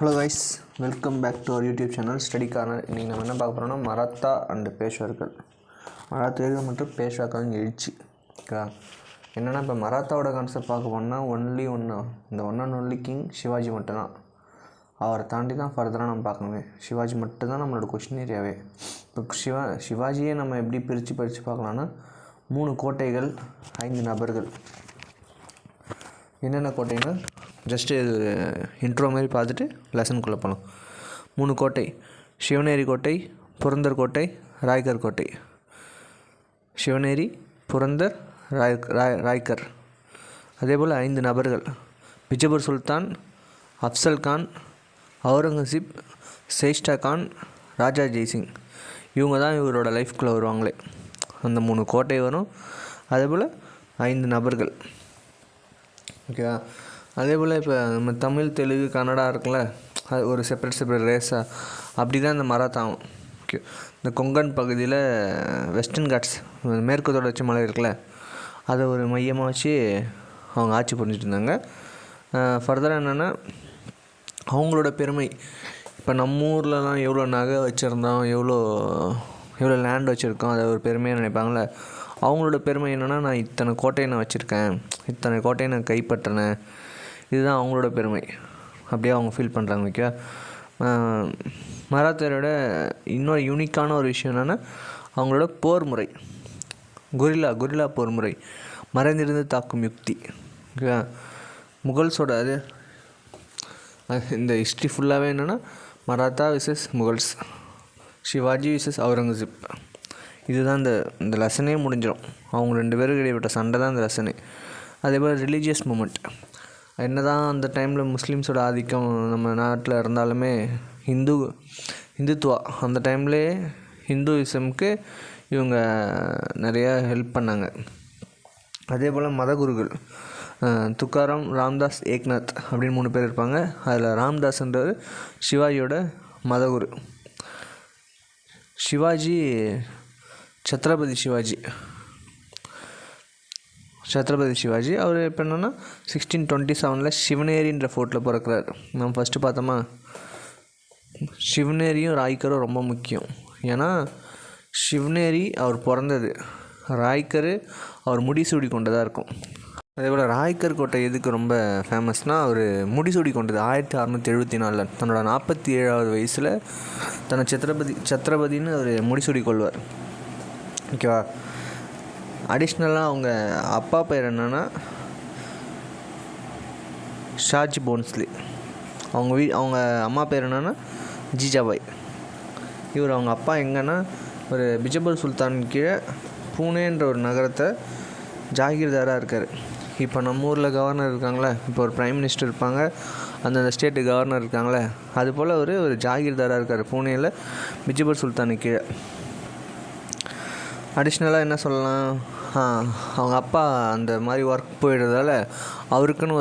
Hello guys, welcome back to our YouTube channel study corner. இன்றைக்கி நம்ம என்ன பார்க்க போகிறோம்னா மராத்தா அண்டு பேஷ்வாக்கள். மராத்தியர்கள் மற்றும் பேஷ்வாக்கள் எழுச்சி. ஓகே, என்னென்னா இப்போ மராத்தாவோட கான்செப்ட் பார்க்க போனால் இந்த one and only king Shivaji மட்டும்தான். அவரை தாண்டி தான் ஃபர்தராக நம்ம பார்க்கணுமே. சிவாஜி மட்டும்தான் நம்மளோட கொஷின் ஏரியாவே. இப்போ சிவாஜியே நம்ம எப்படி பிரித்து பார்க்கலான்னா 3 கோட்டைகள், 5 நபர்கள். என்னென்ன கோட்டைன்னா ஜஸ்ட்டு இது இன்ட்ரோ மாதிரி பார்த்துட்டு லெசனுக்குள்ளே போகலாம். 3 கோட்டை: சிவனேரி கோட்டை, புரந்தர் கோட்டை, ராய்கர் கோட்டை. சிவனேரி, புரந்தர், ராய்கர். அதே போல் 5 நபர்கள்: பிஜப்பூர் சுல்தான், அஃப்சல் கான், அவுரங்கசீப், சேஷ்டா கான், ராஜா ஜெய்சிங். இவங்க தான் இவரோட லைஃப்குள்ளே வருவாங்களே. அந்த 3 கோட்டை வரும். அதே போல் 5 நபர்கள். ஓகேவா? அதே போல் இப்போ நம்ம தமிழ், தெலுங்கு, கன்னடா இருக்குல்ல, அது ஒரு செப்பரேட் ரேஸாக அப்படி தான் இந்த மராத்தாவும். ஓகே, இந்த கொங்கன் பகுதியில் வெஸ்டர்ன் காட்ஸ், மேற்கு தொடர்ச்சி மலை இருக்குல்ல, அதை ஒரு மையமாக வச்சு அவங்க ஆட்சி புரிஞ்சிட்டு இருந்தாங்க. ஃபர்தராக என்னென்னா அவங்களோட பெருமை. இப்போ நம்ம ஊர்லலாம் எவ்வளோ நகை வச்சுருந்தோம், எவ்வளோ லேண்ட் வச்சுருக்கோம், அதை ஒரு பெருமையாக நினைப்பாங்களே. அவங்களோட பெருமை என்னென்னா, நான் இத்தனை கோட்டையை நான் வச்சுருக்கேன், இத்தனை கோட்டையை நான் கைப்பற்றினேன், இதுதான் அவங்களோட பெருமை. அப்படியே அவங்க ஃபீல் பண்ணுறாங்க. ஓகே, மராத்தியரோட இன்னொரு யூனிக்கான ஒரு விஷயம் என்னென்னா அவங்களோட போர் முறை. கொரில்லா போர் முறை, மறைந்திருந்து தாக்கும் யுக்தி. ஓகே, முகல்ஸோட அது இந்த ஹிஸ்ட்ரி ஃபுல்லாகவே என்னென்னா மராத்தா விசஸ் முகல்ஸ், சிவாஜி விசஸ் அவுரங்கசீப். இதுதான் இந்த லெசனே முடிஞ்சிடும். அவங்க 2 பேருக்கு இடைப்பட்ட சண்டை தான் இந்த லெசனே. அதே போல் ரிலீஜியஸ் மூமெண்ட். என்ன தான் அந்த டைமில் முஸ்லீம்ஸோட ஆதிக்கம் நம்ம நாட்டில் இருந்தாலுமே இந்துத்துவா அந்த டைம்லேயே ஹிந்துயிசம்க்கு இவங்க நிறையா ஹெல்ப் பண்ணாங்க. அதே போல் மதகுருகள் துக்காராம், ராம்தாஸ், ஏக்நாத் அப்படின்னு 3 பேர் இருப்பாங்க. அதில் ராம்தாஸ்ன்றவர் சிவாஜியோட மதகுரு. சத்ரபதி சிவாஜி அவர் இப்போ என்னென்னா 1627 சிவனேரின்ற ஃபோர்ட்டில் பிறக்கிறார். நம்ம ஃபஸ்ட்டு பார்த்தோமா, சிவனேரியும் ராய்கரும் ரொம்ப முக்கியம். ஏன்னா சிவனேரி அவர் பிறந்தது, ராய்கர் அவர் முடிசூடி கொண்டதாக இருக்கும். அதே போல் ராய்கர் கோட்டை எதுக்கு ரொம்ப ஃபேமஸ்னால், அவர் முடிசூடி கொண்டது 1674 தன்னோட 47வது வயசில் தன்னை சத்ரபதின்னு அவர் முடிசூடி கொள்வார். ஓகேவா? அடிஷ்னலாக அவங்க அப்பா பேர் என்னென்னா ஷாஜி போன்ஸ்லி. அவங்க அம்மா பேர் என்னென்னா ஜிஜாபாய். இவர் அவங்க அப்பா எங்கன்னா ஒரு பிஜப்பூர் சுல்தான் கீழே பூனேன்ற ஒரு நகரத்தை ஜாகிர்தாராக இருக்கார். இப்போ நம்ம ஊரில் கவர்னர் இருக்காங்களே, இப்போ ஒரு ப்ரைம் மினிஸ்டர் இருப்பாங்க, அந்தந்த ஸ்டேட்டு கவர்னர் இருக்காங்களே, அதுபோல் ஒரு ஜாகிர்தாராக இருக்கார் பூனேயில் பிஜப்பூர் சுல்தானுக்கு கீழே. அடிஷ்னலாக என்ன சொல்லலாம், அவங்க அப்பா அந்த மாதிரி ஒர்க் போயிடுறதால அவருக்குன்னு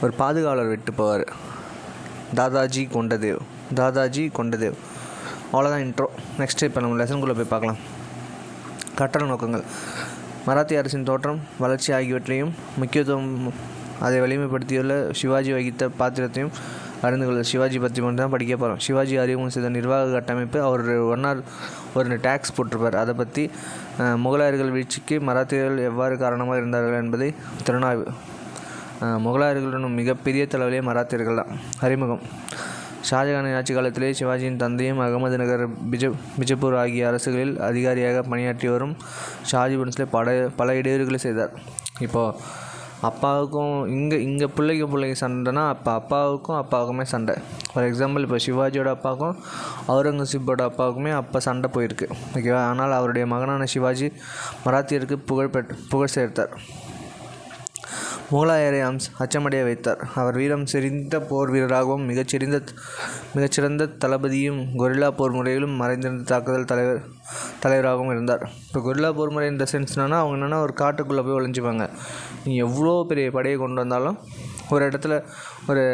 ஒரு பாதுகாவலர் விட்டு போவார், தாதாஜி கொண்டதேவ். அவ்வளோதான் இன்ட்ரோ. நெக்ஸ்ட்டு இப்போ நம்ம லெசனுக்குள்ளே போய் பார்க்கலாம். கற்றல் நோக்கங்கள். மராத்திய அரசின் தோற்றம், வளர்ச்சி ஆகியவற்றையும் முக்கியத்துவம் அதை வலிமைப்படுத்தியுள்ள சிவாஜி வகித்த பாத்திரத்தையும் அறிந்து கொள்ள. சிவாஜி பற்றி மட்டும் தான் படிக்க போகிறோம். சிவாஜி அறிமுகம் செய்த நிர்வாக கட்டமைப்பு, அவர் ஒரு டேக்ஸ் போட்டிருப்பார், அதை பற்றி முகலாயர்கள் வீழ்ச்சிக்கு மராத்தியர்கள் எவ்வாறு காரணமாக இருந்தார்கள் என்பதை திறனாய்வு. முகலாயர்களுடன் மிகப்பெரிய தலைவலியே மராத்தியர்கள் தான். அறிமுகம். ஷாஜகானின் ஆட்சி காலத்திலே சிவாஜியின் தந்தையும் அகமது நகர், பிஜப்பூர் ஆகிய அரசுகளில் அதிகாரியாக பணியாற்றி வரும் ஷாஜி போன்ஸ்லே பல இடையூறுகளை செய்தார். இப்போது அப்பாவுக்கும் இங்கே பிள்ளைக்கு சண்டைனா அப்பாவுக்குமே சண்டை. ஃபார் எக்ஸாம்பிள் இப்போ சிவாஜியோட அப்பாவுக்கும் அவுரங்கசீப்போட அப்பாவுக்குமே அப்போ சண்டை போயிருக்கு. ஓகேவா? ஆனால் அவருடைய மகனான சிவாஜி மராத்தியருக்கு புகழ் சேர்த்தார். முகலாயரை அச்சமடைய வைத்தார். அவர் வீரம் செறிந்த போர் வீரராகவும் மிகச்சிறந்த தளபதியும் கொரில்லா போர் முறையிலும் மறைந்திருந்த தாக்குதல் தலைவராகவும் இருந்தார். இப்போ கொரில்லா போர் முறை இந்த சென்ஸ்னா அவங்க என்னென்னா ஒரு காட்டுக்குள்ளே போய் ஒழிஞ்சிப்பாங்க. நீ எவ்வளோ பெரிய படையை கொண்டு வந்தாலும் ஒரு இடத்துல ஒரு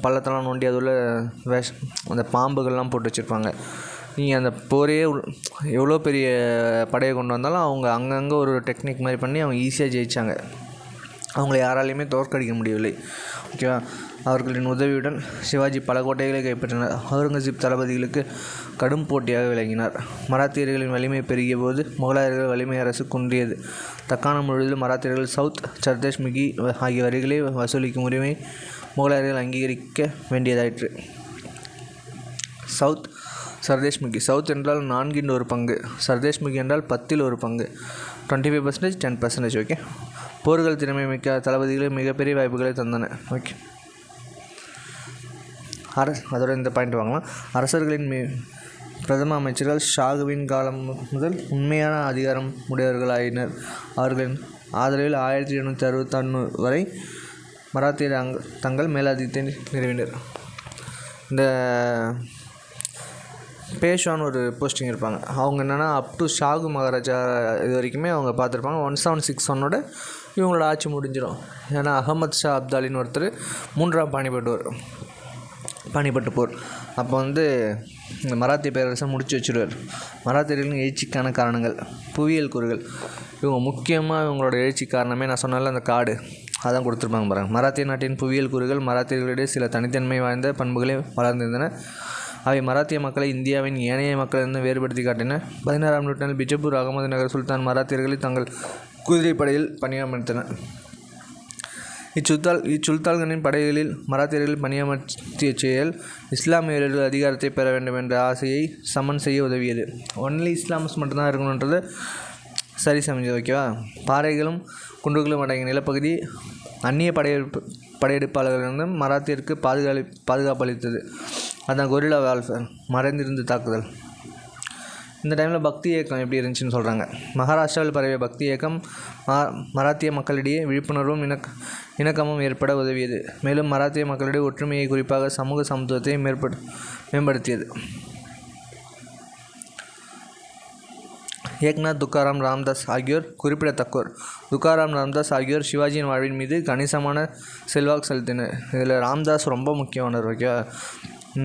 பள்ளத்தெல்லாம் நோண்டி அதுள்ள அந்த பாம்புகள்லாம் போட்டு வச்சுருப்பாங்க. நீங்கள் அந்த போரே எவ்வளோ பெரிய படையை கொண்டு வந்தாலும் அவங்க அங்கங்கே ஒரு டெக்னிக் மாதிரி பண்ணி அவங்க ஈஸியாக ஜெயித்தாங்க. அவங்களை யாராலையுமே தோற்கடிக்க முடியவில்லை. ஓகேவா. அவர்களின் உதவியுடன் சிவாஜி பல கோட்டைகளை கைப்பற்றினார். அவுரங்கசீப் தளபதிகளுக்கு கடும் போட்டியாக விளங்கினார். மராத்தியர்களின் வலிமை பெருகிய போது முகலாயர்கள் வலிமை அரசு குன்றியது. தக்காணம் முழுவதில் மராத்தியர்கள் சவுத் சர்தேஷ்முகி ஆகிய வரிகளை வசூலிக்கும் உரிமை முகலாயர்கள் அங்கீகரிக்க வேண்டியதாயிற்று. சவுத் சர்தேஷ்முகி, சவுத் என்றால் 1/4, சர்தேஷ்முகி என்றால் 10%, 25%, 10%. ஓகே. போர்கள் திறமை மிக்க தளபதிகளுக்கு மிகப்பெரிய வாய்ப்புகளை தந்தன. ஓகே. அதோட இந்த பாயிண்ட் வாங்கலாம். அரசர்களின் பிரதம அமைச்சர்கள் ஷாகுவின் காலம் முதல் உண்மையான அதிகாரம் உடையவர்களாயினர். அவர்களின் ஆதரவில் 1761 வரை மராத்தியர் தங்கள் மேலாதிக்கத்தை நிறுவினர். இந்த பேஷ்வான்னு ஒரு போஸ்டிங் இருப்பாங்க. அவங்க என்னென்னா அப் டு ஷாகு மகாராஜா இது வரைக்குமே அவங்க பார்த்துருப்பாங்க. 1761 இவங்களோட ஆட்சி முடிஞ்சிடும். ஏன்னா அகமது ஷா அப்தாலின்னு ஒருத்தர் 3ஆம் பானிபட்டு போர் அப்போ இந்த மராத்திய பேரரசை முடிச்சு வச்சுருவார். மராத்தியர்களின் எழுச்சிக்கான காரணங்கள், புவியியல் கூறுகள். இவங்க முக்கியமாக இவங்களோட எழுச்சி காரணமே நான் சொன்னால அந்த காடு அதான் கொடுத்துருப்பாங்க பாருங்கள். மராத்திய நாட்டின் புவியியல் கூறுகள் மராத்தியர்களிடையே சில தனித்தன்மை வாய்ந்த பண்புகளை வளர்ந்திருந்தன. அவை மராத்திய மக்களை இந்தியாவின் ஏனைய மக்களிலிருந்து வேறுபடுத்தி காட்டின. 16ஆம் நூற்றாண்டில் பிஜப்பூர் அகமது நகர் சுல்தான் மராத்தியர்களை தங்கள் குதிரைப்படையில் பணியமர்த்தினர். இச்சுல்தான்களின் படைகளில் மராத்தியர்கள் பணியமர்த்திய செயல் இஸ்லாமியர்கள் அதிகாரத்தை பெற வேண்டும் என்ற ஆசையை சமன் செய்ய உதவியது. ஒன்லி இஸ்லாம்ஸ் மட்டும்தான் இருக்கணுன்றது சரி சமைஞ்சது. ஓகேவா. பாறைகளும் குன்றுகளும் அடங்கிய நிலப்பகுதி அந்நிய படையெடுப்பாளர்களிடம் மராத்தியருக்கு பாதுகாப்பு அளித்தது. அதான் கொரில்லா வார்ஃபேர், மறைந்திருந்து தாக்குதல். இந்த டைமில் பக்தி இயக்கம் எப்படி இருந்துச்சுன்னு சொல்கிறாங்க. மகாராஷ்டிராவில் பரவிய பக்தி இயக்கம் மராத்திய மக்களிடையே விழிப்புணர்வும் இணக்கமும் ஏற்பட உதவியது. மேலும் மராத்திய மக்களிடையே ஒற்றுமையை, குறிப்பாக சமூக சமத்துவத்தை மேம்படுத்தியது. ஏக்நாத், துக்காராம் ராம்தாஸ் ஆகியோர் குறிப்பிடத்தக்கோர். துக்காராம் ராம்தாஸ் ஆகியோர் சிவாஜியின் வாழ்வின் மீது கணிசமான செல்வாக்கு செலுத்தினர். இதில் ராம்தாஸ் ரொம்ப முக்கியமானவர். ஓகேவா.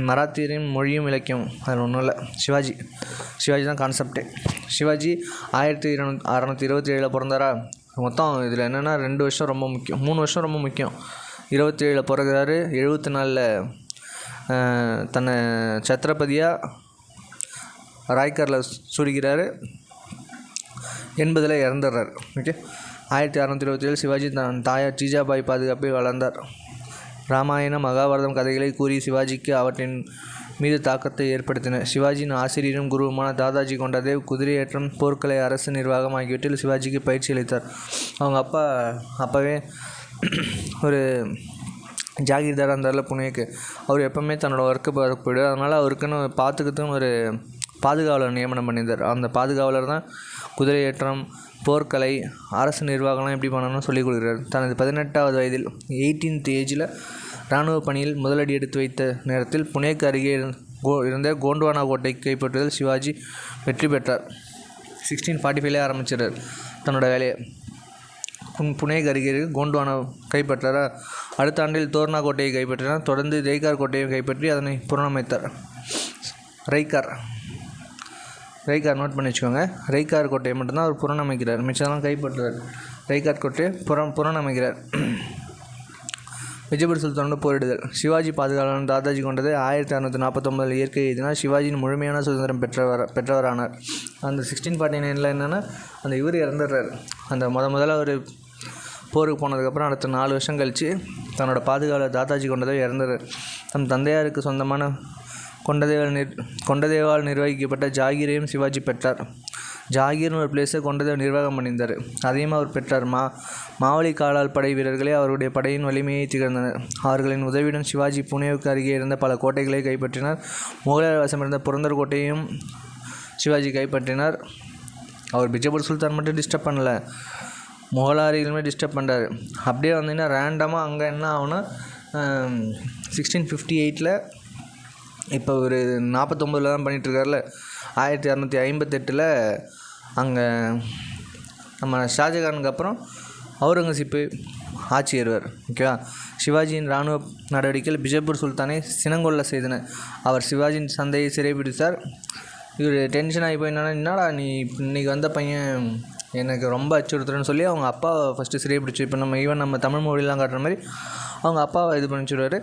மராத்தியரின் மொழியும் இலக்கியம் அதில் ஒன்றும் இல்லை. சிவாஜி தான் கான்செப்டே. சிவாஜி 1627 பிறந்தாரா. மொத்தம் இதில் என்னென்னா 2 வருஷம் ரொம்ப முக்கியம், 3 வருஷம் ரொம்ப முக்கியம். 27 பிறகுறாரு, 74 தன்னை சத்ரபதியாக ராய்கரில் சுடுகிறாரு, 80 இறந்துடுறார். ஓகே. 1627 சிவாஜி தன் தாயார் ஜிஜாபாய் பாதுகாப்பில் வளர்ந்தார். ராமாயணம், மகாபாரதம் கதைகளை கூறி சிவாஜிக்கு அவற்றின் மீது தாக்கத்தை ஏற்படுத்தின. சிவாஜியின் ஆசிரியரும் குருவுமான தாதாஜி கொண்டதேவ் குதிரையேற்றம், போர்க்கலை, அரசு நிர்வாகம் ஆகியவற்றில் சிவாஜிக்கு பயிற்சி அளித்தார். அவங்க அப்போவே ஒரு ஜாகிர்தாராக இருந்தார்ல புனேக்கு. அவர் எப்போவுமே தன்னோட ஒர்க்கு போயிடுவார். அதனால் அவருக்குன்னு பார்த்துக்கிறதுன்னு ஒரு பாதுகாவலர் நியமனம் பண்ணியிருந்தார். அந்த பாதுகாவலர் தான் குதிரையேற்றம், போர்க்கலை, அரசு நிர்வாகம்லாம் எப்படி பண்ணணும்னு சொல்லிக் கொடுக்குறார். தனது 18வது வயதில் 18th ஏஜில் இராணுவ பணியில் முதலடி எடுத்து வைத்த நேரத்தில் புனேக்கு அருகே இருந்த கோண்ட்வானா கோட்டை கைப்பற்றுவதில் சிவாஜி வெற்றி பெற்றார். 1645 ஆரம்பிச்சிட்டார் தன்னோட வேலையை. புனேக்கு அருகே கோண்ட்வானா கைப்பற்றாரா. அடுத்த ஆண்டில் தோர்னா கோட்டையை கைப்பற்றினார். தொடர்ந்து ரெய்கார் கோட்டையை கைப்பற்றி அதனை புனரமைத்தார். ரெய்கார் நோட் பண்ணி வச்சுக்கோங்க. ரெய்கார் கோட்டையை மட்டும்தான் அவர் புனரமைக்கிறார், மிச்சம்லாம் கைப்பற்றுறார். ரெய்கார் கோட்டையை புனரமைக்கிறார். விஜயபுர சுல்தானோட போரிடுதல். சிவாஜி பாதுகாவலன் தாதாஜி கொண்டது 1649 இயற்கை எழுதினால் சிவாஜியின் முழுமையான சுதந்திரம் பெற்றவரானார். அந்த 1649 என்னென்னா அந்த இவர் இறந்துடுறார். அந்த முதல்ல ஒரு போருக்கு போனதுக்கப்புறம் அடுத்த 4 வருஷம் கழித்து தன்னோட பாதுகாவலர் தாதாஜி கொண்டதை இறந்துடுறார். தன் தந்தையாருக்கு சொந்தமான கொண்டதேவால் நிர்வகிக்கப்பட்ட ஜாகீரையும் சிவாஜி பெற்றார். ஜாகீர்னு ஒரு பிளேஸை கொண்டதேவ் நிர்வாகம் பண்ணியிருந்தார். அதையும் அவர் பெற்றார். மாவலி காலால் படை வீரர்களே அவருடைய படையின் வலிமையை திகழ்ந்தனர். அவர்களின் உதவியுடன் சிவாஜி புனேவுக்கு அருகே இருந்த பல கோட்டைகளை கைப்பற்றினார். முகலாயர் வசமிருந்த புரந்தர் கோட்டையையும் சிவாஜி கைப்பற்றினார். அவர் பிஜப்பூர் சுல்தான் மட்டும் டிஸ்டர்ப் பண்ணலை, முகலாயர்களுமே டிஸ்டர்ப் பண்ணுறாரு. அப்படியே வந்தீங்கன்னா ரேண்டமாக அங்கே என்ன ஆகுனா 1658 இப்போ ஒரு 49 தான் பண்ணிகிட்ருக்காருல. 1658 அங்கே நம்ம ஷாஜகானுக்கு அப்புறம் அவுரங்கசீப்பு ஆட்சி ஏறுவார். ஓகேவா. சிவாஜியின் இராணுவ நடவடிக்கைகள் பிஜப்பூர் சுல்தானை சினங்கொள்ள செய்தன. அவர் சிவாஜியின் சந்தையை சிறைபிடித்தார். இவர் டென்ஷன் ஆகி போய் என்னடா நீ இன்றைக்கி வந்த பையன் எனக்கு ரொம்ப அச்சுறுத்துறேன்னு சொல்லி அவங்க அப்பாவை ஃபஸ்ட்டு சிறைப்பிடிச்சு, இப்போ நம்ம தமிழ் மொழியெலாம் காட்டுற மாதிரி அவங்க அப்பாவை இது பண்ணி வச்சுருவாரு,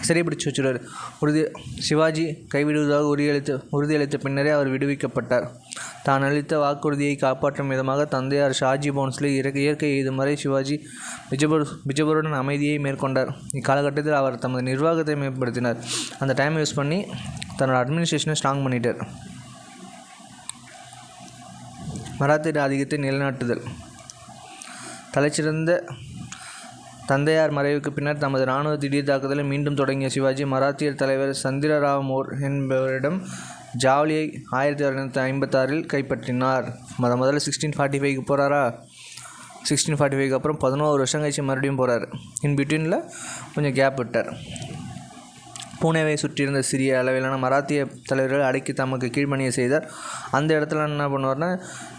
சிறைப்பிடிச்சு வச்சுருவார். சிவாஜி கைவிடுவதாக உறுதியளித்த பின்னரே அவர் விடுவிக்கப்பட்டார். தான் அளித்த வாக்குறுதியை காப்பாற்றும் விதமாக தந்தையார் ஷாஜி போன்ஸ்லே இயற்கை எய்தும் வரை சிவாஜி பிஜப்பூருடன் அமைதியை மேற்கொண்டார். இக்காலகட்டத்தில் அவர் தமது நிர்வாகத்தை மேம்படுத்தினார். அந்த டைம் யூஸ் பண்ணி தன்னோட அட்மினிஸ்ட்ரேஷனை ஸ்ட்ராங் பண்ணிட்டார். மராத்திய ஆதிக்கத்தை நிலைநாட்டுதல். தலைச்சிறந்த தந்தையார் மறைவுக்கு பின்னர் தமது இராணுவ திடீர் தாக்குதலை மீண்டும் தொடங்கிய சிவாஜி மராத்தியர் தலைவர் சந்திரராவ் மோர் என்பவரிடம் ஜாவலியை 1656 கைப்பற்றினார். முதல்ல 1645 போகிறாரா, 1645 அப்புறம் 11 வருஷம் கழிச்சு மறுபடியும் போகிறார். இன் பிட்வீனில் கொஞ்சம் கேப் விட்டார். பூனேவை சுற்றியிருந்த சிறிய அளவிலான மராத்திய தலைவர்கள் அடக்கி தமக்கு கீழ்ப்பணியை செய்தார். அந்த இடத்துல என்ன பண்ணுவார்னா,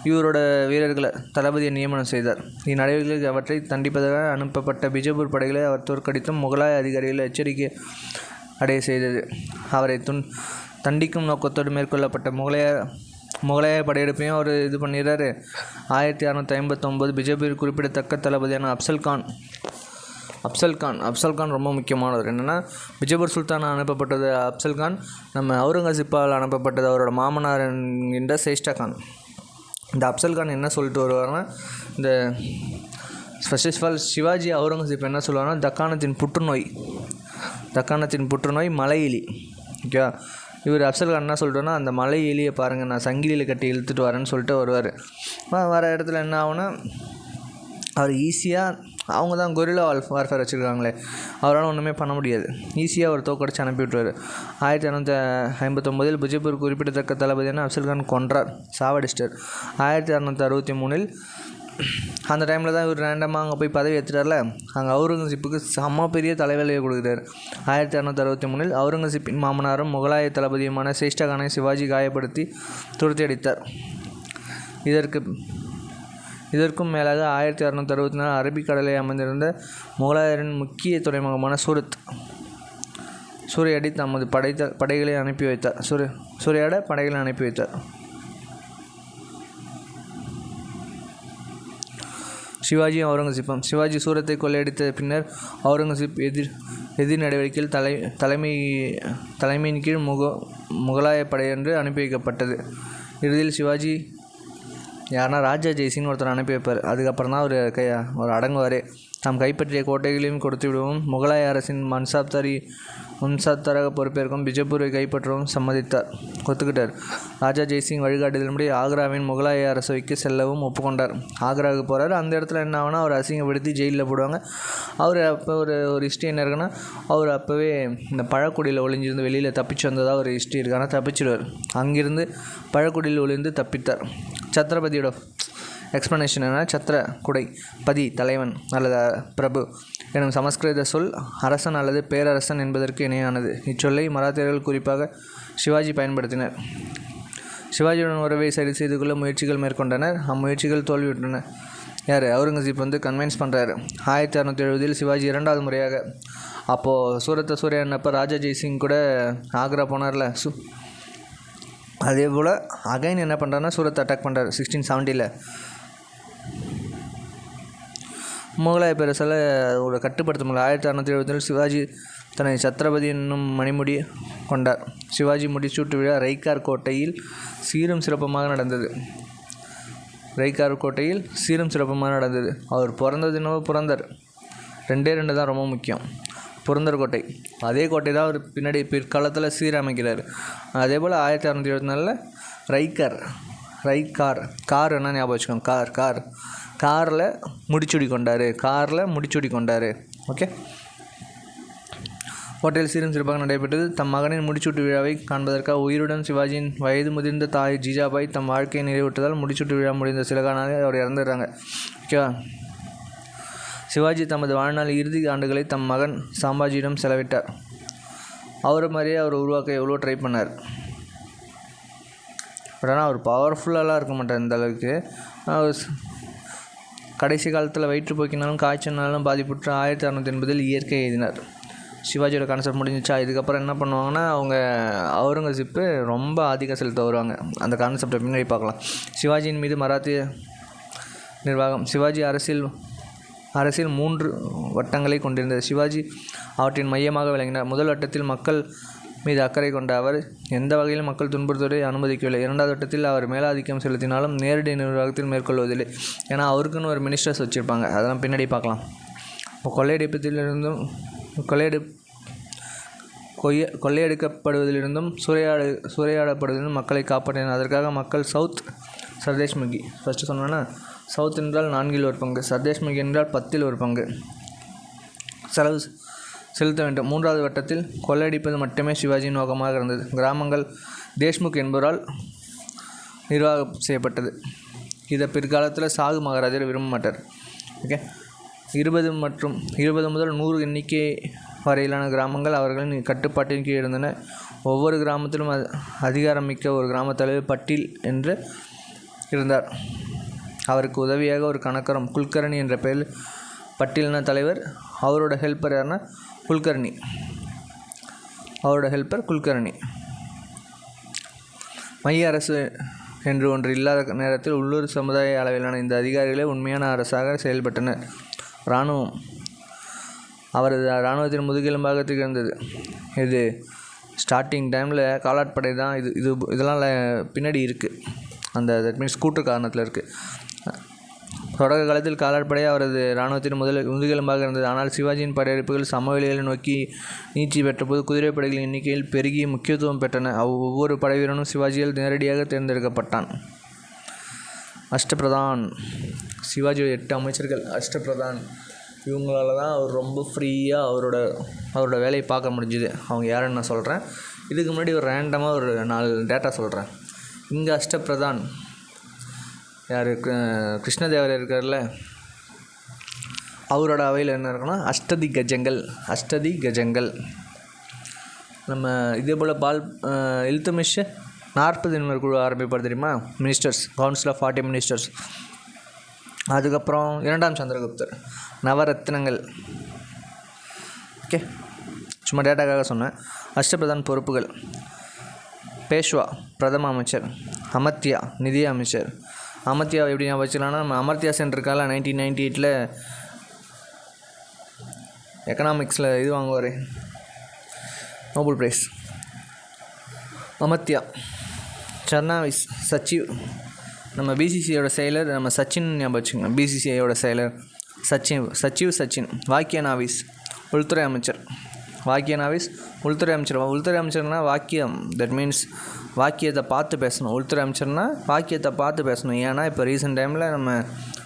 இவரோட வீரர்களை தளபதியை நியமனம் செய்தார். இந்நடவடிக்கைகளுக்கு அவற்றை தண்டிப்பதாக அனுப்பப்பட்ட பிஜப்பூர் படைகளை அவர் தோற்கடித்தும் முகலாய அதிகாரிகளை எச்சரிக்கை அடைய செய்தது. அவரை தண்டிக்கும் நோக்கத்தோடு மேற்கொள்ளப்பட்ட முகலாய படையெடுப்பையும் அவர் இது பண்ணிடுறாரு. 1659 பிஜப்பூர் குறிப்பிடத்தக்க தளபதியான அப்சல் கான் ரொம்ப முக்கியமானவர். என்னென்னா, பிஜப்பூர் சுல்தான் அனுப்பப்பட்டது அப்சல் கான், நம்ம அவுரங்கசீப்பால் அனுப்பப்பட்டது அவரோட மாமனார் என்கின்ற சேஷ்டா கான். இந்த அப்சல் கான் என்ன சொல்லிட்டு வருவார்னா, இந்த first of all Shivaji Aurangzeb என்ன சொல்லுவார்னா, தக்காணத்தின் புற்றுநோய் மலை எலி. ஓகேவா, இவர் அப்சல் கான் என்ன சொல்லிட்டோன்னா, அந்த மலை எலியை பாருங்கள், நான் சங்கிலியில் கட்டி இழுத்துட்டு வரேன்னு சொல்லிட்டு வருவார். வர இடத்துல என்ன ஆகுனா, அவர் ஈஸியாக, அவங்க தான் கொரில்லா வார்ஃபேர் வச்சுருக்காங்களே, அவரால் ஒன்றுமே பண்ண முடியாது, ஈஸியாக அவர் தோக்கடிச்சு அனுப்பி விட்டுருவார். 1659 பிஜப்பூர் குறிப்பிடத்தக்க தளபதியான அப்சல் கான் கொன்றார், சாவடிச்சிட்டார். 1663 அந்த டைமில் தான் இவர் ரேண்டமாக அங்கே போய் பதவி ஏற்றுட்டார்ல, அங்கே அவுரங்கசீப்புக்கு செம்ம பெரிய தலைவேலையை கொடுக்குறாரு. 1663 அவுரங்கசீப்பின் மாமனாரும் முகலாய தளபதியுமான சேஷ்டா கானை சிவாஜி காயப்படுத்தி துரத்தி அடித்தார். இதற்கும் மேலாக 1664 அரபிக்கடலை அமைந்திருந்த முகலாயரின் முக்கிய துறைமுகமான சூறையாடி தமது படைகளை அனுப்பி வைத்தார். சிவாஜியும் அவுரங்கசீப்பும். சிவாஜி சூரத்தை கொள்ளையடித்த பின்னர் அவுரங்கசீப் எதிர் நடவடிக்கையில் தலைமையின் கீழ் முகலாய படையொன்று அனுப்பி வைக்கப்பட்டது. இறுதியில் சிவாஜி யாருன்னா ராஜா ஜெய்சிங்னு ஒருத்தர் அனுப்பி வைப்பார். அதுக்கப்புறம் தான் அவர் அடங்குவார். தாம் கைப்பற்றிய கோட்டைகளையும் கொடுத்து விடவும் முகலாய அரசின் முன்சாத்தராக பொறுப்பேற்கும் பிஜப்பூரை கைப்பற்றவும் ஒத்துக்கிட்டார். ராஜா ஜெய்சிங் வழிகாட்டுதலின்படி ஆக்ராவின் முகலாய அரசவைக்கு செல்லவும் ஒப்புக்கொண்டார். ஆக்ராவுக்கு போகிறார். அந்த இடத்துல என்ன ஆகுனா, அவர் அசிங்கப்படுத்தி ஜெயிலில் போடுவாங்க. அவர் அப்போ ஒரு ஹிஸ்ட்ரி என்ன இருக்குன்னா, அவர் அப்போவே இந்த பழக்குடியில் ஒளிஞ்சிருந்து வெளியில் தப்பிச்சு வந்ததாக ஒரு ஹிஸ்ட்ரி இருக்கு. ஆனால் தப்பிச்சிடுவார். அங்கிருந்து பழக்குடியில் ஒளிந்து தப்பித்தார். சத்ரபதியோட எக்ஸ்ப்ளனேஷன் என்ன, சத்திர குடை பதி தலைவன் அல்லது பிரபு எனும் சமஸ்கிருத சொல் அரசன் அல்லது பேரரசன் என்பதற்கு இணையானது. இச்சொல்லை மராத்தியர்கள் குறிப்பாக சிவாஜி பயன்படுத்தினர். சிவாஜியுடன் உறவை சரி செய்து கொள்ள முயற்சிகள் மேற்கொண்டனர். அம்முயற்சிகள் தோல்வியுற்றன. அவுரங்கசீப் கன்வின்ஸ் பண்ணுறாரு. 1670 சிவாஜி 2வது முறையாக, அப்போது சூரத்தப்போ ராஜா ஜெய்சிங் கூட ஆக்ரா போனார்ல, அதே போல் அகைன் என்ன பண்ணுறாருன்னா சூரத்தை அட்டாக் பண்ணுறாரு. 1670 முகலாய பேரரசால் ஒரு கட்டுப்படுத்த முடியல. 1670 சிவாஜி தன்னை சத்ரபதி என்னும் மணிமுடி கொண்டார். சிவாஜி முடிச்சூட்டு விழா ரைக்கார் கோட்டையில் சீரும் சிறப்புமாக நடந்தது. அவர் பிறந்தது என்னவோ புரந்தர், 2 தான் ரொம்ப முக்கியம். புரந்தர் கோட்டை, அதே கோட்டை தான் அவர் பிற்காலத்தில் சீரமைக்கிறார். அதே போல் 1674 கார் என்ன ஞாபகம் வச்சுக்கோங்க, காரில் முடிச்சுடி கொண்டார். ஓகே, கோட்டையில் சீரும் சிறப்பாக நடைபெற்றது. தம் மகனின் முடிச்சூட்டு விழாவை காண்பதற்காக உயிருடன் சிவாஜியின் வயது முதிர்ந்த தாய் ஜிஜாபாய் தம் வாழ்க்கையை நிறைவேற்றதால் முடிச்சூட்டு விழா முடிந்த சில காலங்களில் அவர் இறந்துடுறாங்க. ஓகேவா, சிவாஜி தமது வாழ்நாள் இறுதி ஆண்டுகளை தம் மகன் சாம்பாஜியிடம் செலவிட்டார். அவரை மாதிரியே அவர் உருவாக்க எவ்வளோ ட்ரை பண்ணார். பட் ஆனால் அவர் பவர்ஃபுல்லாலாம் இருக்க மாட்டார் இந்த அளவுக்கு. கடைசி காலத்தில் வயிற்றுப்போக்கினாலும் காய்ச்சல்னாலும் பாதிப்புற்ற 1680 இயற்கை எழுதினார். சிவாஜியோட கான்செப்ட் முடிஞ்சிச்சா. இதுக்கப்புறம் என்ன பண்ணுவாங்கன்னா, அவங்க அவுரங்கசீப்பு ரொம்ப ஆதிக்கம் செலுத்த வருவாங்க. அந்த கான்செப்டை பின்னாடி பார்க்கலாம். சிவாஜியின் மீது நிர்வாகம். சிவாஜி அரசியல் 3 வட்டங்களை கொண்டிருந்தது. சிவாஜி அவற்றின் மையமாக விளங்கினார். முதல் வட்டத்தில் மக்கள் மீது அக்கறை கொண்ட அவர் எந்த வகையில் மக்கள் துன்புறுத்துவதை அனுமதிக்கவில்லை. 2வது வட்டத்தில் அவர் மேலாதிக்கம் செலுத்தினாலும் நேரடி நிர்வாகத்தில் மேற்கொள்வதில்லை. ஏன்னா அவருக்குன்னு ஒரு மினிஸ்டர்ஸ் வச்சுருப்பாங்க, அதெல்லாம் பின்னாடி பார்க்கலாம். இப்போ கொள்ளையடிக்கப்படுவதிலிருந்தும் சூறையாடப்படுவதிலும் மக்களை காப்பாற்றினார். அதற்காக மக்கள் சவுத் சர்தேஷ்முகி ஃபஸ்ட்டு சொன்னோன்னா, சவுத் என்றால் 4 பங்கு, சர்தேஷ்முகி என்றால் 10 பங்கு செலவு செலுத்த வேண்டும். 3வது வட்டத்தில் கொள்ளையடிப்பது மட்டுமே சிவாஜியின் நோக்கமாக இருந்தது. கிராமங்கள் தேஷ்முக் என்பவரால் நிர்வாகம் செய்யப்பட்டது. இதை பிற்காலத்தில் சாகு மகாராஜர் விரும்ப மாட்டார். ஓகே, 20 முதல் 100 எண்ணிக்கை வரையிலான கிராமங்கள் அவர்களின் கட்டுப்பாட்டின் கீழ் இருந்தன. ஒவ்வொரு கிராமத்திலும் அதிகாரமிக்க ஒரு கிராம தலைவர் பட்டீல் என்று இருந்தார். அவருக்கு உதவியாக ஒரு கணக்கரம் குல்கர்ணி என்ற பெயரில் பட்டீல்னா தலைவர். அவரோட ஹெல்ப்பர் யாருன்னா குல்கர்ணி. மைய அரசு என்று ஒன்று இல்லாத நேரத்தில் உள்ளூர் சமுதாய அளவிலான இந்த அதிகாரிகளே உண்மையான அரசாக செயல்பட்டனர். இராணுவம் அவரது இராணுவத்தின் முதுகெலும்பாக திகழ்ந்தது. இது ஸ்டார்டிங் டைமில் காலாட்படை தான். இதெல்லாம் பின்னாடி இருக்குது, தட் மீன்ஸ் கூட்டு காரணத்தில் இருக்குது. தொடக்க காலத்தில் காலாட்படை அவரது இராணுவத்தின் முதுகெலும்பாக இருந்தது. ஆனால் சிவாஜியின் படையெடுப்புகள் சமவெளிகளை நோக்கி நீட்சி பெற்றபோது குதிரைப்படைகளின் எண்ணிக்கையில் பெருகி முக்கியத்துவம் பெற்றன. ஒவ்வொரு படை வீரனும் சிவாஜியால் நேரடியாக தேர்ந்தெடுக்கப்பட்டான். அஷ்டபிரதான், சிவாஜியோட 8 அமைச்சர்கள் அஷ்டபிரதான். இவங்களால தான் அவர் ரொம்ப ஃப்ரீயாக அவரோட வேலையை பார்க்க முடிஞ்சுது. அவங்க யாருன்னு நான் சொல்கிறேன். இதுக்கு முன்னாடி ஒரு ரேண்டமாக ஒரு 4 டேட்டா சொல்கிறேன். இங்கே அஷ்டபிரதான் யார், கிருஷ்ணதேவர் இருக்கார்ல, அவரோட அவையில் என்ன இருக்குன்னா அஷ்டதி கஜங்கள். நம்ம இதே போல் இல்துட்மிஷ் 40 நிமிட குழு ஆரம்பிப்பார் தெரியுமா, மினிஸ்டர்ஸ், கவுன்சில் ஆஃப் 40 மினிஸ்டர்ஸ். அதுக்கப்புறம் 2ஆம் சந்திரகுப்தர், நவரத்னங்கள். ஓகே, சும்மா டேட்டாக்காக சொன்னேன். அஷ்டபிரதான் பொறுப்புகள்: பேஷ்வா பிரதம அமைச்சர், அமர்த்தியா நிதி அமைச்சர். அமர்த்தியாவை எப்படி ஞாபகம் வச்சுக்கலாம்னா, நம்ம அமர்த்தியா சென் இருக்கால 1998 எக்கனாமிக்ஸில் இது வாங்குவார், நோபல் ப்ரைஸ். அமர்த்தியா. சர்னாவிஸ் சச்சிவ், நம்ம பிசிசியோட செயலர், நம்ம சச்சின் ஞாபகம் வச்சுக்கோங்க, பிசிசிஐயோட செயலர் சச்சின். வாக்கியநாவிஸ் உள்துறை அமைச்சர். உள்துறை அமைச்சர்னால் வாக்கியம், தட் மீன்ஸ் வாக்கியத்தை பார்த்து பேசணும். உள்துறை அமைச்சர்னா வாக்கியத்தை பார்த்து பேசணும். ஏன்னா இப்போ ரீசெண்ட் டைமில்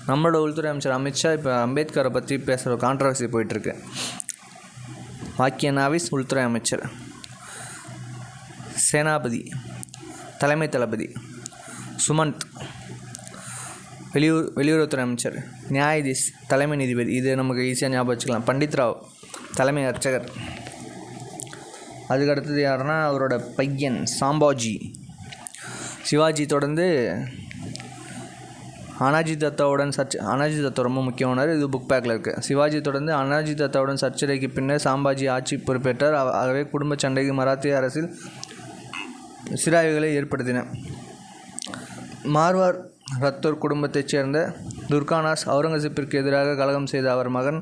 நம்மளோட உள்துறை அமைச்சர் அமித்ஷா இப்போ அம்பேத்கரை பற்றி பேசுகிற கான்ட்ரவர்சி போயிட்டுருக்கு. வாக்கியநாவிஸ் உள்துறை அமைச்சர். சேனாபதி தலைமை தளபதி. சுமந்த் வெளியுறவுத்துறை அமைச்சர். நியாயாதீஷ் தலைமை நீதிபதி. இது நமக்கு ஈஸியாக ஞாபகம் வச்சுக்கலாம். பண்டித் ராவ் தலைமை அர்ச்சகர். அதுக்கடுத்தது யாருன்னா அவரோட பையன் சாம்பாஜி. சிவாஜி தொடர்ந்து அனாஜி தத்தாவுடன் ரொம்ப முக்கியமானவர். இது புக் பேக்கில் இருக்குது. சிவாஜி தொடர்ந்து அனாஜி தத்தாவுடன் சர்ச்சைக்கு பின்னர் சாம்பாஜி ஆட்சி பொறுப்பேற்றார். ஆகவே குடும்ப சண்டைக்கு மராத்திய அரசில் சிராய்வுகளை ஏற்படுத்தின. மார்வார் ரத்தோர் குடும்பத்தைச் சேர்ந்த துர்கானாஸ் அவுரங்கசீப்பிற்கு எதிராக கலகம் செய்த அவர் மகன்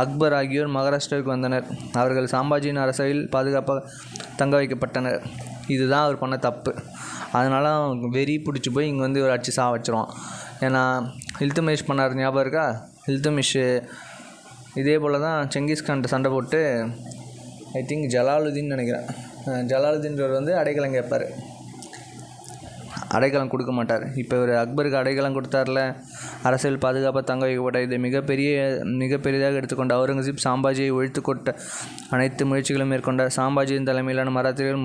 அக்பர் ஆகியோர் மகாராஷ்டிராவுக்கு வந்தனர். அவர்கள் சாம்பாஜியின் அரசவையில் பாதுகாப்பாக தங்க வைக்கப்பட்டனர். இதுதான் அவர் பண்ண தப்பு. அதனால் அவனுக்கு வெறி பிடிச்சி போய் இங்கே வந்து ஒரு அடிச்சு வச்சிருவான். ஏன்னா இல்துட்மிஷ் பண்ணார், ஞாபகம் இருக்கா? இல்துட்மிஷ் இதே போல் தான் செங்கிஸ்கான்ட்ட சண்டை போட்டு ஐ திங்க் ஜலாலுதீன் நினைக்கிறேன். ஜலாலுதீன்றவர் வந்து அடைக்கலம் கேட்பார், அடைக்கலம் கொடுக்க மாட்டார். இப்போ இவர் அக்பருக்கு அடைக்கலம் கொடுத்தார்ல, அரசியல் பாதுகாப்பாக தங்க வைக்கப்பட்டார். இதை மிகப்பெரியதாக எடுத்துக்கொண்ட அவுரங்கசீப் சாம்பாஜியை ஒழித்து கொட்ட அனைத்து முயற்சிகளும் மேற்கொண்டார். சாம்பாஜியின் தலைமையிலான மராத்தியர்கள்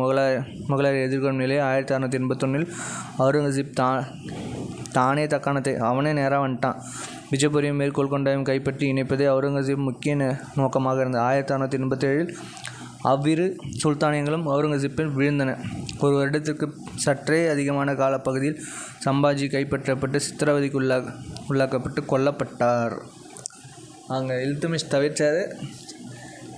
முகலாயரை எதிர்கொள்ளும் நிலையை 1681 அவுரங்கசீப் தானே தக்காணத்தை அவனே நேராக வந்துட்டான். விஜயபுரியும் மேற்கோள் கொண்டையும் கைப்பற்றி இணைப்பதே அவுரங்கசீப் முக்கிய நோக்கமாக இருந்தது. 1687 அவ்விரு சுல்தானியங்களும் அவுரங்கசீப்பில் வீழ்ந்தன. ஒரு வருடத்திற்கு சற்றே அதிகமான காலப்பகுதியில் சம்பாஜி கைப்பற்றப்பட்டு சித்திரவதைக்கு உள்ளாக்கப்பட்டு கொல்லப்பட்டார். அங்கே இல்துட்மிஷ் தவிர்த்தார்.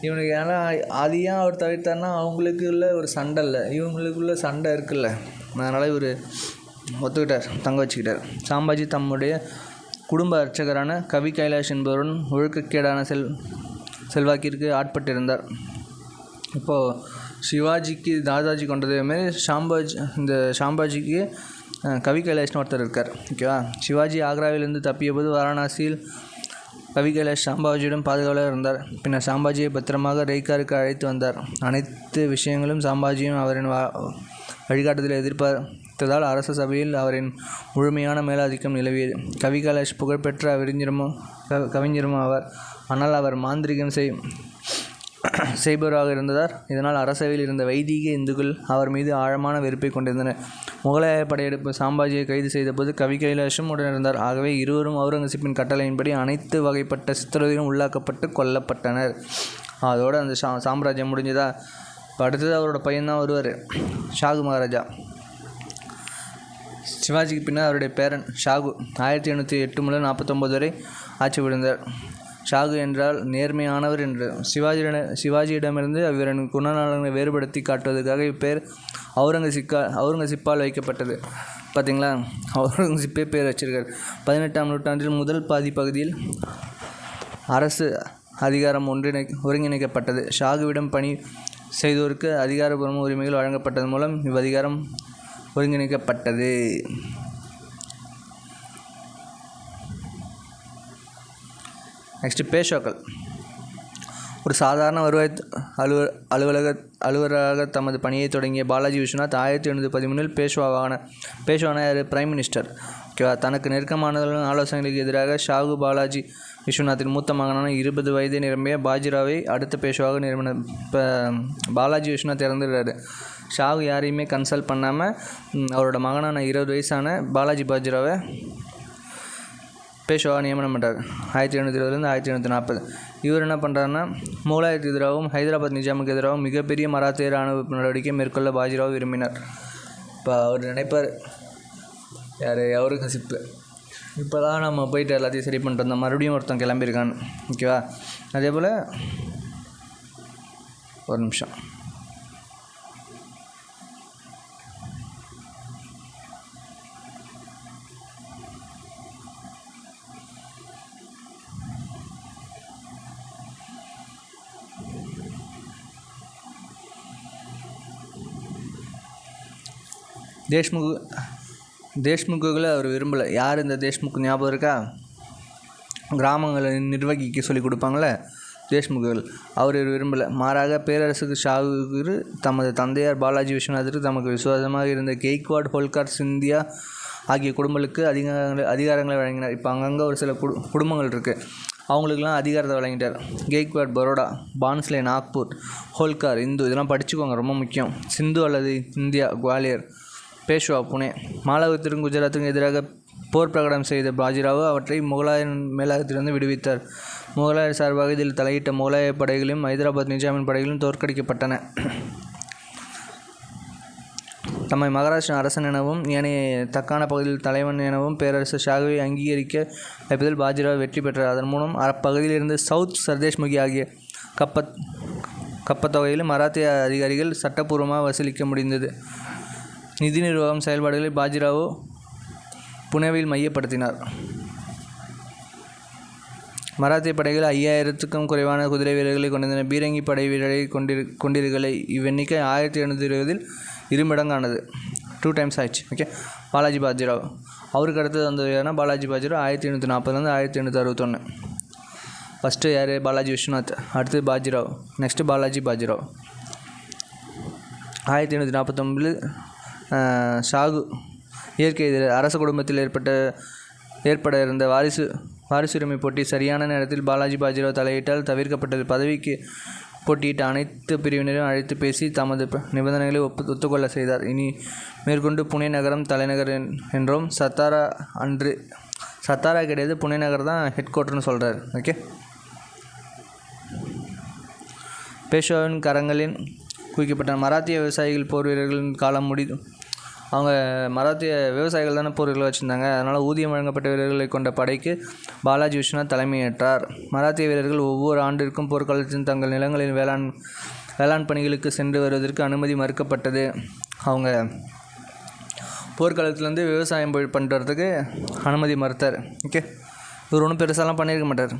இவனுக்கு ஏன்னா அது ஏன் அவர் தவிர்த்தார்னா, அவங்களுக்குள்ள ஒரு சண்டை இல்லை, இவங்களுக்குள்ள சண்டை இருக்குல்ல, அதனால் இவர் ஒத்துக்கிட்டார், தங்க வச்சுக்கிட்டார். சாம்பாஜி தம்முடைய குடும்ப அர்ச்சகரான கவி கைலாஷ் என்பவருடன் ஒழுக்கக்கேடான செல்வாக்கிற்கு ஆட்பட்டிருந்தார். இப்போது சிவாஜிக்கு தாதாஜி கொண்டதே மாரி இந்த ஷாம்பாஜிக்கு கவி கைலாஷ்னு ஒருத்தர் இருக்கார். ஓகேவா. சிவாஜி ஆக்ராவிலிருந்து தப்பிய போது வாரணாசியில் கவி கைலாஷ் ஷாம்பாஜியிடம் பாதுகாவலாக இருந்தார். பின்னர் ஷாம்பாஜியை பத்திரமாக ரெய்காருக்கு அழைத்து வந்தார். அனைத்து விஷயங்களும் ஷாம்பாஜியும் அவரின் வழிகாட்டுதலை எதிர்பார்த்ததால் அரச சபையில் அவரின் முழுமையான மேலாதிக்கம் நிலவியது. கவி கைலாஷ் புகழ்பெற்ற கவிஞரும் ஆவார். ஆனால் அவர் மாந்திரிகம் செய்பவராக இருந்ததார். இதனால் அரசவையில் இருந்த வைதீக இந்துக்கள் அவர் மீது ஆழமான வெறுப்பை கொண்டிருந்தனர். முகலாய படையெடுப்பு ஷாம்பாஜியை கைது செய்தபோது கவி கைலாஷும் உடனிருந்தார். ஆகவே இருவரும் அவுரங்கசீப்பின் கட்டளையின்படி அனைத்து வகைப்பட்ட சித்திரவதையிலும் உள்ளாக்கப்பட்டு கொல்லப்பட்டனர். அதோடு அந்த சாம்ராஜ்யம் முடிஞ்சதா. இப்போ அடுத்தது அவரோட பையன்தான் வருவார், ஷாகு மகாராஜா. சிவாஜிக்கு பின்னர் அவருடைய பேரன் ஷாகு 1808 முதல் 1949 வரை ஆட்சி புரிந்தார். ஷாகு என்றால் நேர்மையானவர் என்று சிவாஜியிடமிருந்து இவரின் குணநலங்களை வேறுபடுத்தி காட்டுவதற்காக இப்பெயர் அவுரங்கசீப்பால் வைக்கப்பட்டது. பார்த்திங்களா, அவுரங்கசீப்பே பேர் வச்சிருக்கார். 18ஆம் நூற்றாண்டில் முதல் பகுதியில் அரசு அதிகாரம் ஒருங்கிணைக்கப்பட்டது. ஷாகுவிடம் பணி செய்தோருக்கு அதிகாரபூர்வ உரிமைகள் வழங்கப்பட்டது மூலம் இவ்வதிகாரம் ஒருங்கிணைக்கப்பட்டது. நெக்ஸ்ட்டு பேஷ்வாக்கள். ஒரு சாதாரண வருவாய் அலுவலராக தமது பணியை தொடங்கிய பாலாஜி விஸ்வநாத் 1813 பேஷ்வான பிரைம் மினிஸ்டர். ஓகேவா. தனக்கு நெருக்கமானவர்களின் ஆலோசனைகளுக்கு எதிராக ஷாகு பாலாஜி விஸ்வநாத்தின் மூத்த மகனான 20 வயதை நிரம்பிய பாஜிராவை அடுத்த பேஷ்வாக நிறுவனர். இப்போ பாலாஜி விஸ்வநாத் இறந்துடுறாரு. ஷாகு யாரையுமே கன்சல்ட் பண்ணாமல் அவரோட மகனான 20 வயசான பாலாஜி பாஜிராவை பேஷ்வா நியமனம் பண்ணுறார். 1820 1840. இவர் என்ன பண்ணுறாருன்னா, முகலாயத்துக்கு எதிராகவும் ஹைதராபாத் நிஜாமுக்கு எதிராகவும் மிகப்பெரிய மராத்திய இராணுவ நடவடிக்கை மேற்கொள்ள பாஜிராவ் விரும்பினார். இப்போ அவர் நினைப்பார், அவுரங்கசீப்பு இப்போ தான் நம்ம போயிட்டு எல்லாத்தையும் சரி பண்ணிட்டு வந்தோம், மறுபடியும் ஒருத்தன் கிளம்பியிருக்கான்னு. ஓகேவா. அதே போல் ஒரு நிமிஷம், தேஷ்முக்குகளை அவர் விரும்பலை. யார் இந்த தேஷ்முக் ஞாபகம் இருக்கா? கிராமங்களை நிர்வகிக்க சொல்லி கொடுப்பாங்களே தேஷ்முக்குகள். அவர் விரும்பலை. மாறாக பேரரசுக்கு ஷாகு தமது தந்தையார் பாலாஜி விஸ்வநாதருக்கு தமக்கு விசுவாசமாக இருந்த கெய்க்வாட், ஹோல்கார், சிந்தியா ஆகிய குடும்பங்களுக்கு அதிகாரங்களை வழங்கினார். இப்போ அங்கங்கே ஒரு சில குடும்பங்கள் இருக்குது, அவங்களுக்கெல்லாம் அதிகாரத்தை வழங்கிட்டார். கெய்க்வாட் பரோடா, பான்ஸ்லே நாக்பூர், ஹோல்கார் இந்து, இதெல்லாம் படிச்சுக்கோங்க, ரொம்ப முக்கியம். சிந்து அல்லது இந்தியா குவாலியர், பேஷ்வா புனே. மாலவத்திற்கும் குஜராத்துக்கும் எதிராக போர் பிரகடனம் செய்த பாஜிராவ் அவற்றை முகலாய மேலாகத்திலிருந்து விடுவித்தார். முகலாயர் சார்பாக இதில் தலையிட்ட முகலாய படைகளும் ஹைதராபாத் நிஜாமின் படைகளும் தோற்கடிக்கப்பட்டன. தம்மை மகாராஷ்டிர அரசன் எனவும் ஏனைய தக்கான பகுதியில் தலைவன் எனவும் பேரரசு ஷாகுவை அங்கீகரிக்க வைப்பதில் பாஜிராவ் வெற்றி பெற்றார். அதன் மூலம் அப்பகுதியில் இருந்து சவுத் சர்தேஷ்முகி ஆகிய கப்பத்தொகையில் மராத்திய அதிகாரிகள் சட்டப்பூர்வமாக வசூலிக்க முடிந்தது. நிதி நிர்வாகம் செயல்பாடுகளை பாஜிராவ் புனேவில் மையப்படுத்தினார். மராத்திய படைகள் 5000க்கும் குறைவான குதிரை வீரர்களை கொண்டிருந்தன. பீரங்கி படை வீரரை கொண்டிருக்கலை. இவ்வெண்ணிக்கை 1820 இருமடங்கானது, 2 times ஆயிடுச்சு. ஓகே. பாலாஜி பாஜிராவ் அவருக்கு அடுத்தது வந்ததுனா பாலாஜி பாஜிராவ் 1840 1861. ஃபஸ்ட்டு யார்? பாலாஜி விஸ்வநாத். அடுத்தது பாஜிராவ். நெக்ஸ்ட்டு பாலாஜி பாஜிராவ். 1849 ஷாகு இயற்கை எதிர் அரச குடும்பத்தில் ஏற்பட இருந்த வாரிசுரிமை போட்டி சரியான நேரத்தில் பாலாஜி பாஜிராவ் தலையிட்டால் தவிர்க்கப்பட்டது. பதவிக்கு போட்டியிட்ட அனைத்து பிரிவினரையும் அழைத்து பேசி தமது நிபந்தனைகளை ஒத்துக்கொள்ள செய்தார். இனி மேற்கொண்டு புனே நகரம் தலைநகர் என்றும் சத்தாரா கிடையாது, புனே நகர் தான் ஹெட் குவார்ட்டர்னு சொல்கிறார். ஓகே. பேஷ்வாவின் கரங்களின் குவிக்கப்பட்ட மராத்திய விவசாயிகள் போர் வீரர்களின் காலம் அவங்க மராத்திய விவசாயிகள் தானே போர் வீரர்கள் வச்சுருந்தாங்க. அதனால் ஊதியம் வழங்கப்பட்ட வீரர்களை கொண்ட படைக்கு பாலாஜி விஸ்வநாத் தலைமையேற்றார். மராத்திய வீரர்கள் ஒவ்வொரு ஆண்டிற்கும் போர்க்காலத்தில் தங்கள் நிலங்களின் வேளாண் பணிகளுக்கு சென்று வருவதற்கு அனுமதி மறுக்கப்பட்டது. அவங்க போர்க்காலத்துலேருந்து விவசாயம் பண்ணுறதுக்கு அனுமதி மறுத்தார். ஓகே. இவர் ஒன்றும் பெருசாலாம் பண்ணியிருக்க மாட்டார்.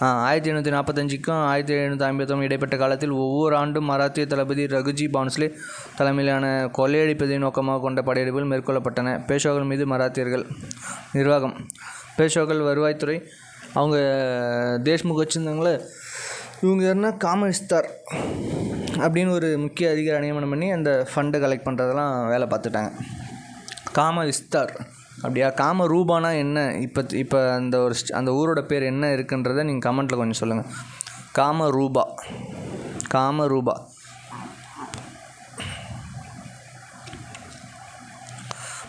1745க்கும் 1759 இடைப்பட்ட காலத்தில் ஒவ்வொரு ஆண்டும் மராத்திய தளபதி ரகுஜி பான்ஸ்லே தலைமையிலான கொள்ளையடிப்பதை நோக்கமாக கொண்ட படையெடுப்புகள் மேற்கொள்ளப்பட்டன. பேஷ்வாக்கள் மீது மராத்தியர்கள். நிர்வாகம். பேஷ்வாக்கள் வருவாய்த்துறை. அவங்க தேஷ்முக் வச்சுருந்தாங்களே, இவங்க யாருன்னா காமவிஸ்தார் அப்படின்னு ஒரு முக்கிய அதிகாரி நியமனம் பண்ணி அந்த ஃபண்டை கலெக்ட் பண்ணுறதெல்லாம் வேலை பார்த்துட்டாங்க. காமவிஸ்தார் அப்படியா? காமரூபானா என்ன? இப்போ அந்த ஊரோட பேர் என்ன இருக்குன்றதை நீங்கள் கமெண்ட்டில் கொஞ்சம் சொல்லுங்கள். காமரூபா.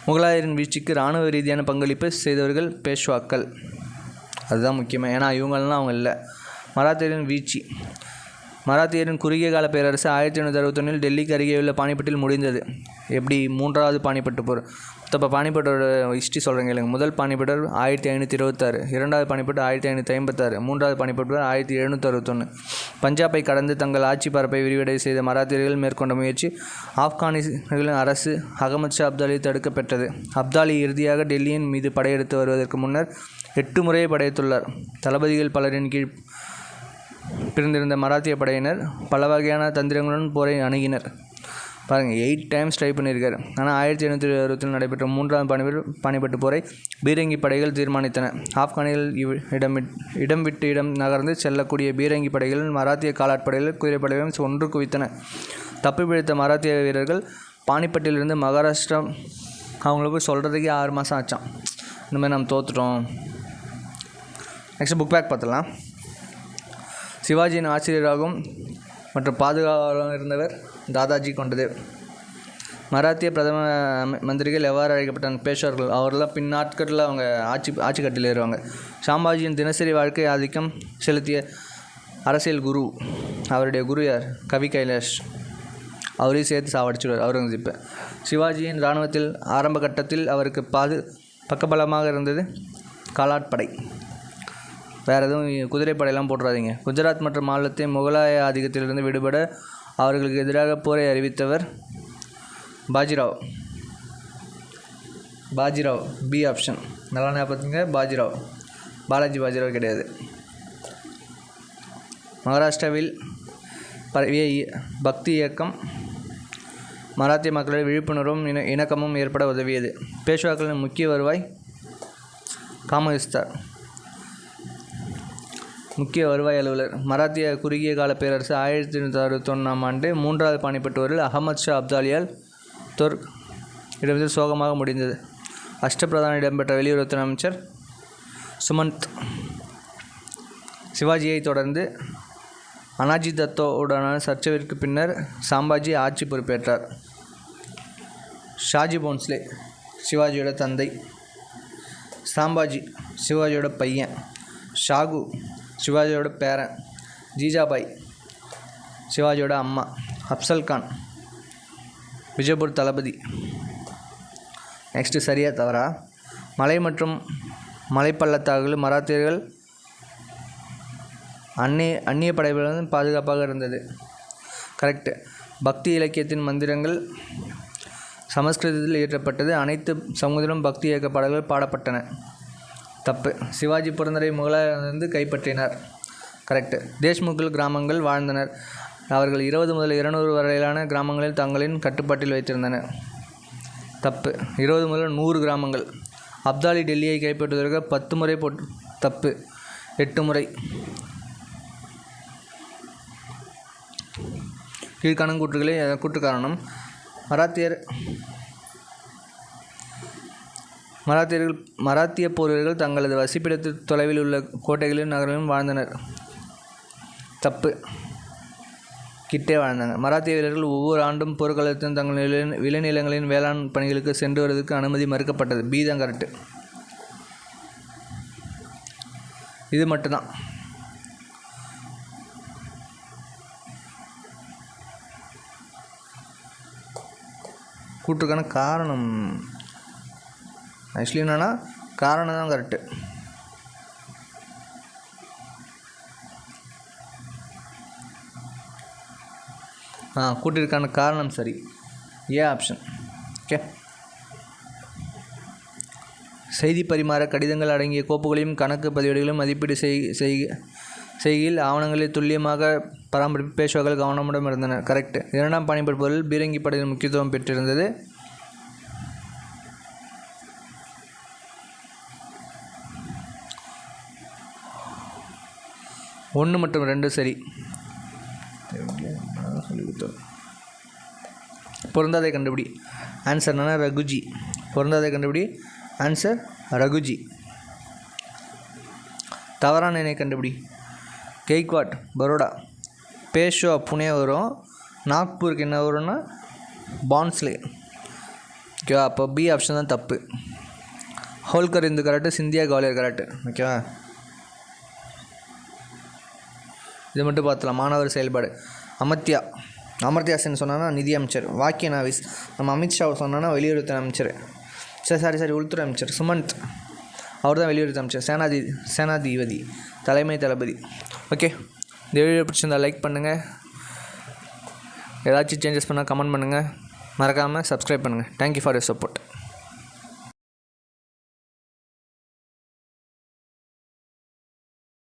முகலாயரின் வீழ்ச்சிக்கு இராணுவ ரீதியான பங்களிப்பு செய்தவர்கள் பேஷ்வாக்கள். அதுதான் முக்கியமாக, ஏன்னா இவங்களாம் அவங்க இல்லை. மராத்தியரின் வீழ்ச்சி. மராத்தியரின் குறுகிய கால பேரரசு 1761 டெல்லிக்கு அருகே உள்ள பானிபட்டில் முடிந்தது. எப்படி? 3வது பானிபட்டு போர். இப்போ பானிபட்டோட ஹிஸ்ட்ரி சொல்கிறேன் கேளுங்க. முதல் பானிபட்டர் 1526, 2வது பானிபட்டு 1556, 3வது பானிபட்டு 1761. பஞ்சாபை கடந்து தங்கள் ஆட்சி பரப்பை விரிவடை செய்த மராத்தியர்கள் மேற்கொண்ட முயற்சி ஆப்கானிஸ்தானின் அரசு அகமது ஷா அப்தாலி தடுக்க பெற்றது. அப்தாலி இறுதியாக டெல்லியின் மீது படையெடுத்து வருவதற்கு முன்னர் 8 முறை படையெடுத்துள்ளார். தளபதிகள் பலரின் கீழ் பிரிந்திருந்த மராத்திய படையினர் பல வகையான தந்திரங்களுடன் போரை அணுகினர். பாருங்கள், 8 டைம்ஸ் ட்ரை பண்ணியிருக்காரு. ஆனால் 1760 நடைபெற்ற 3வது பானிபட்டு போரை பீரங்கி படைகள் தீர்மானித்தன. ஆப்கானிகள் இடம் விட்டு இடம் நகர்ந்து செல்லக்கூடிய பீரங்கி படைகள் மராத்திய காலாட்படைகள் குதிரைப்படைகளும் ஒன்று குவித்தன. தப்பி பிடித்த மராத்திய வீரர்கள் பானிபட்டிலிருந்து மகாராஷ்டிரா அவங்களுக்கு சொல்கிறதுக்கே 6 மாதம் ஆச்சான். இந்த மாதிரி நம்ம தோற்றுட்டோம். நெக்ஸ்ட் புக் பேக் பார்த்துலாம். சிவாஜியின் ஆசிரியராகவும் மற்றும் பாதுகாவலராகவும் இருந்தவர் தாதாஜி கொண்டதேவ். மராத்திய பிரதம மந்திரிகள் எவ்வாறு அழைக்கப்பட்டாங்க? பேஷ்வார்கள். அவரெல்லாம் பின்னாட்களில் அவங்க ஆட்சி கட்டில் ஏறுவாங்க. ஷாம்பாஜியின் தினசரி வாழ்க்கை ஆதிக்கம் செலுத்திய அரசியல் குரு. அவருடைய குரு யார்? கவி கைலாஷ். அவரையும் சேர்த்து சாவடிச்சுடுவார் அவுரங்கசீப். சிவாஜியின் இராணுவத்தில் ஆரம்ப கட்டத்தில் அவருக்கு பக்கபலமாக இருந்தது காலாட்படை. வேறு எதுவும் குதிரைப்படையெல்லாம் போட்டுறாதீங்க. குஜராத் மற்றும் மாநிலத்தை முகலாய ஆதிக்கத்திலிருந்து விடுபட அவர்களுக்கு எதிராக போரை அறிவித்தவர் பாஜிராவ். பி ஆப்ஷன் நல்லா ஞாபகத்துங்க. பாலாஜி பாஜிராவ் கிடையாது. மகாராஷ்டிராவில் பரவிய பக்தி இயக்கம் மராத்திய மக்களிடையே விழிப்புணர்வும் இணக்கமும் ஏற்பட உதவியது. பேஷ்வாக்களின் முக்கிய வருவாய். காமவிஸ்தார் முக்கிய வருவாய் அலுவலர். மராத்திய குறுகிய கால பேரரசு 1861 ஆண்டு 3வது பானிபட்டு போரில் அகமது ஷா அப்தாலியால் இடத்தில் சோகமாக முடிந்தது. அஷ்டபிரதான இடம்பெற்ற வெளியுறவுத்துறை அமைச்சர் சுமந்த். சிவாஜியை தொடர்ந்து அனாஜி தத்தோவுடனான சர்ச்சைக்கு பின்னர் சாம்பாஜி ஆட்சி பொறுப்பேற்றார். ஷாஜி போன்ஸ்லே சிவாஜியோட தந்தை. சாம்பாஜி சிவாஜியோட பையன். ஷாகு சிவாஜியோட பேரன். ஜீஜாபாய் சிவாஜியோட அம்மா. அப்சல்கான் விஜயபூர் தளபதி. நெக்ஸ்ட்டு சரியா தவறா? மலை மற்றும் மலைப்பள்ளத்தாக்குகள் மராத்தியர்கள் அந்நிய படைகளிலிருந்து பாதுகாப்பாக இருந்தது. கரெக்டு. பக்தி இலக்கியத்தின் மந்திரங்கள் சமஸ்கிருதத்தில் இயற்றப்பட்டது. அனைத்து சமூகத்திலும் பக்தி இயக்க பாடல்கள் பாடப்பட்டன. தப்பு. சிவாஜி புரந்தரை முகலாயரிலிருந்து கைப்பற்றினார். கரெக்டு. தேஷ்முக்கில் கிராமங்கள் வாழ்ந்தனர். அவர்கள் 20 முதல் 200 வரையிலான கிராமங்களில் தங்களின் கட்டுப்பாட்டில் வைத்திருந்தனர். தப்பு. 20 முதல் 100 கிராமங்கள். அப்தாலி டெல்லியை கைப்பற்றுவதற்கு 10 முறை தப்பு. 8 முறை. கீழ்காணும் கூற்றுகளே கூற்று காரணம். மராத்திய போர்வீரர்கள் தங்களது வசிப்பிடத்து தொலைவில் உள்ள கோட்டைகளிலும் நகரங்களிலும் வாழ்ந்தனர். தப்பு. கிட்டே வாழ்ந்தாங்க. மராத்திய வீரர்கள் ஒவ்வொரு ஆண்டும் போர்க்காலத்திலும் தங்கள் விளைநிலங்களின் வேளாண் பணிகளுக்கு சென்று வருவதற்கு அனுமதி மறுக்கப்பட்டது. பி தான் கரெக்டு. இது மட்டும்தான். கூற்றுக்கான காரணம் ஆக்சுவலி என்னென்னா காரணம் தான் கரெக்டு. கூட்டிற்கான காரணம் சரி. A option. ஓகே. செய்தி பரிமாற கடிதங்கள் அடங்கிய கோப்புகளையும் கணக்கு பதிவேடுகளையும் மதிப்பீடு செய்கையில் ஆவணங்களை துல்லியமாக பராமரிப்பு பேஷ்வாக்கள் கவனமுடன் இருந்தனர். கரெக்ட். இரண்டாம் பானிபட் போரில் பீரங்கி படையின் முக்கியத்துவம் பெற்றிருந்தது. ஒன்று மற்றும் 2 சரி. பொருந்தாதை கண்டுபிடி. ஆன்சர் என்னன்னா ரகுஜி. பொருந்தாதை கண்டுபிடி. ஆன்சர் ரகுஜி. தவறான எண்ணை கண்டுபிடி. கெய்க்வாட் பரோடா. பேஷ்வா புனே வரும். நாக்பூருக்கு என்ன வரும்னா பான்ஸ்லே. ஓகேவா? அப்போ பி ஆப்ஷன் தான் தப்பு. Holkar Hindu correct, Scindia Gwalior correct. ஓகேவா? இது மட்டும் பார்த்துலாம். மாணவர் செயல்பாடு. அமர்த்தியா சென் சொன்னா நிதி அமைச்சர். வாக்கிய நாவிஸ் நம்ம அமித்ஷா சொன்னா வெளியுறவுத்துறை அமைச்சர். சாரி உள்துறை அமைச்சர். சுமந்த் அவர் தான் வெளியுறவுத்துறை அமைச்சர். சேனாதிபதி தலைமை தளபதி. ஓகே, இந்த வீடியோ பிடிச்சிருந்தால் லைக் பண்ணுங்கள். ஏதாச்சும் சேஞ்சஸ் பண்ணால் கமெண்ட் பண்ணுங்கள். மறக்காமல் சப்ஸ்கிரைப் பண்ணுங்கள். Thank you for your support.